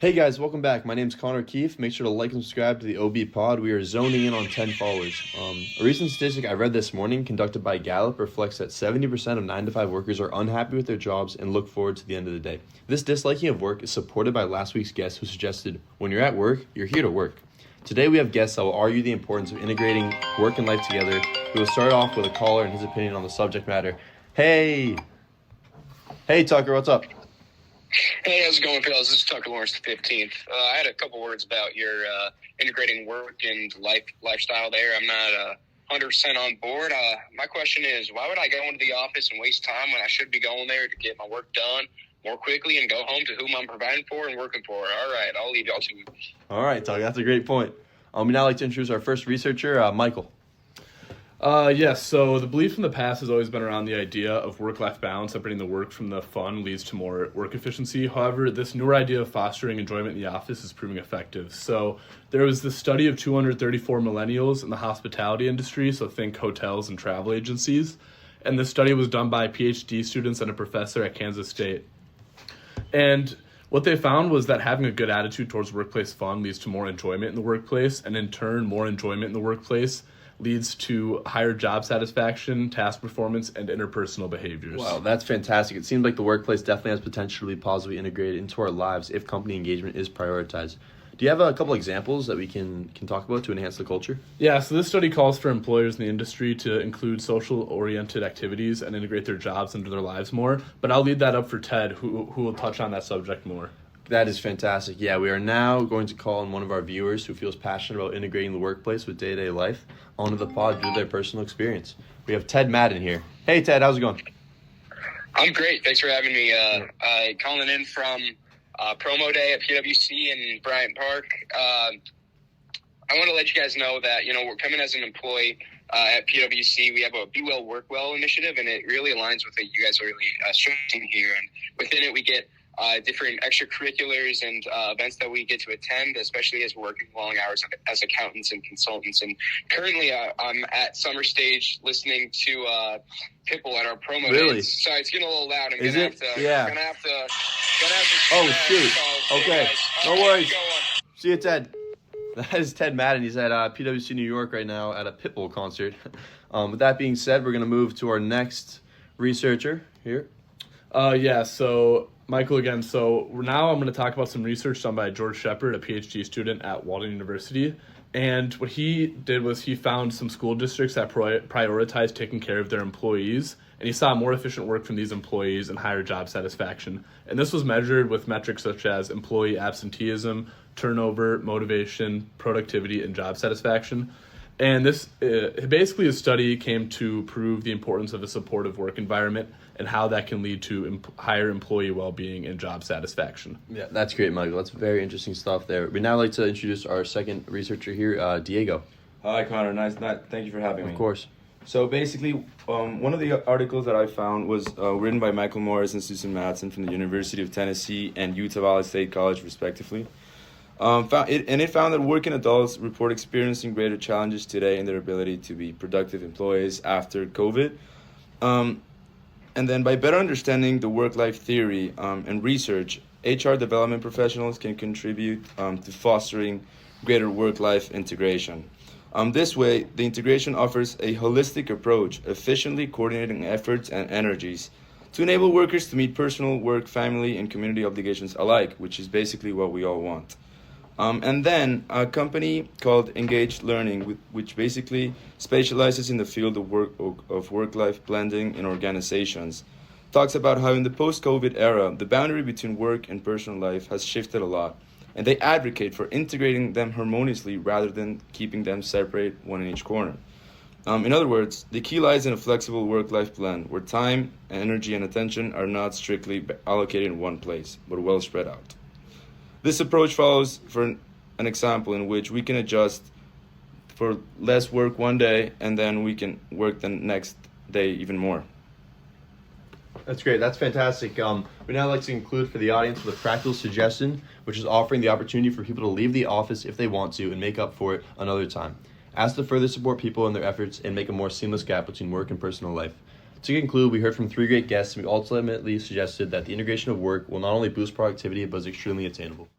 Hey guys, welcome back. My name's Connor Keefe. Make sure to like and subscribe to the OB Pod. We are zoning in on 10 followers. A recent statistic I read this morning, conducted by Gallup, reflects that 70% of 9-to-5 workers are unhappy with their jobs and look forward to the end of the day. This disliking of work is supported by last week's guest who suggested, when you're at work, you're here to work. Today we have guests that will argue the importance of integrating work and life together. We will start off with a caller and his opinion on the subject matter. Hey Tucker, what's up? Hey, how's it going, fellas? This is Tucker Lawrence, the 15th. I had a couple words about your integrating work and lifestyle there. I'm not 100% on board. My question is, why would I go into the office and waste time when I should be going there to get my work done more quickly and go home to whom I'm providing for and working for? All right, I'll leave y'all to it. All right, Tucker, that's a great point. We'd now like to introduce our first researcher, Michael. Yes, so the belief in the past has always been around the idea of work-life balance. Separating the work from the fun leads to more work efficiency. However, this newer idea of fostering enjoyment in the office is proving effective. So there was this study of 234 millennials in the hospitality industry, so think hotels and travel agencies. And this study was done by PhD students and a professor at Kansas State. And what they found was that having a good attitude towards workplace fun leads to more enjoyment in the workplace, and in turn, more enjoyment in the workplace leads to higher job satisfaction, task performance, and interpersonal behaviors. Wow, that's fantastic. It seems like the workplace definitely has potential to be positively integrated into our lives if company engagement is prioritized. Do you have a couple examples that we can talk about to enhance the culture? Yeah, so this study calls for employers in the industry to include social-oriented activities and integrate their jobs into their lives more, but I'll leave that up for Ted, who will touch on that subject more. That is fantastic. Yeah, we are now going to call on one of our viewers who feels passionate about integrating the workplace with day-to-day life onto the pod due to their personal experience. We have Ted Madden here. Hey, Ted, how's it going? I'm great. Thanks for having me. Calling in from promo day at PwC in Bryant Park. I want to let you guys know that, we're coming as an employee at PwC. We have a Be Well, Work Well initiative, and it really aligns with what you guys are really stressing here. And within it, we get different extracurriculars and events that we get to attend, especially as we're working long hours as accountants and consultants. And currently, I'm at Summer Stage listening to Pitbull at our promo. Really? Days. Sorry, it's getting a little loud. I'm Is gonna it? have to. Yeah. Gonna have to. Oh, shoot. Okay. No worries. Go on. See you, Ted. That is Ted Madden. He's at PwC New York right now at a Pitbull concert. With that being said, we're going to move to our next researcher here. So Michael again. So now I'm going to talk about some research done by George Shepard, a PhD student at Walden University. And what he did was he found some school districts that prioritized taking care of their employees, and he saw more efficient work from these employees and higher job satisfaction. And this was measured with metrics such as employee absenteeism, turnover, motivation, productivity, and job satisfaction. And this basically a study came to prove the importance of a supportive work environment and how that can lead to higher employee well-being and job satisfaction. Yeah, that's great, Michael. That's very interesting stuff there. We'd now like to introduce our second researcher here, Diego. Hi, Connor. Nice. Thank you for having me. Of course. So basically, one of the articles that I found was written by Michael Morris and Susan Madsen from the University of Tennessee and Utah Valley State College, respectively. It found that working adults report experiencing greater challenges today in their ability to be productive employees after COVID. And then by better understanding the work-life theory and research, HR development professionals can contribute to fostering greater work-life integration. This way, the integration offers a holistic approach, efficiently coordinating efforts and energies to enable workers to meet personal, work, family, and community obligations alike, which is basically what we all want. And then a company called Engaged Learning, which basically specializes in the field of work-life blending in organizations, talks about how in the post-COVID era, the boundary between work and personal life has shifted a lot, and they advocate for integrating them harmoniously rather than keeping them separate, one in each corner. In other words, the key lies in a flexible work-life blend where time, energy, and attention are not strictly allocated in one place, but well spread out. This approach follows for an example in which we can adjust for less work one day and then we can work the next day even more. That's great. That's fantastic. We'd now like to conclude for the audience with a practical suggestion, which is offering the opportunity for people to leave the office if they want to and make up for it another time. Ask to further support people in their efforts and make a more seamless gap between work and personal life. To conclude, we heard from three great guests, and we ultimately suggested that the integration of work will not only boost productivity, but is extremely attainable.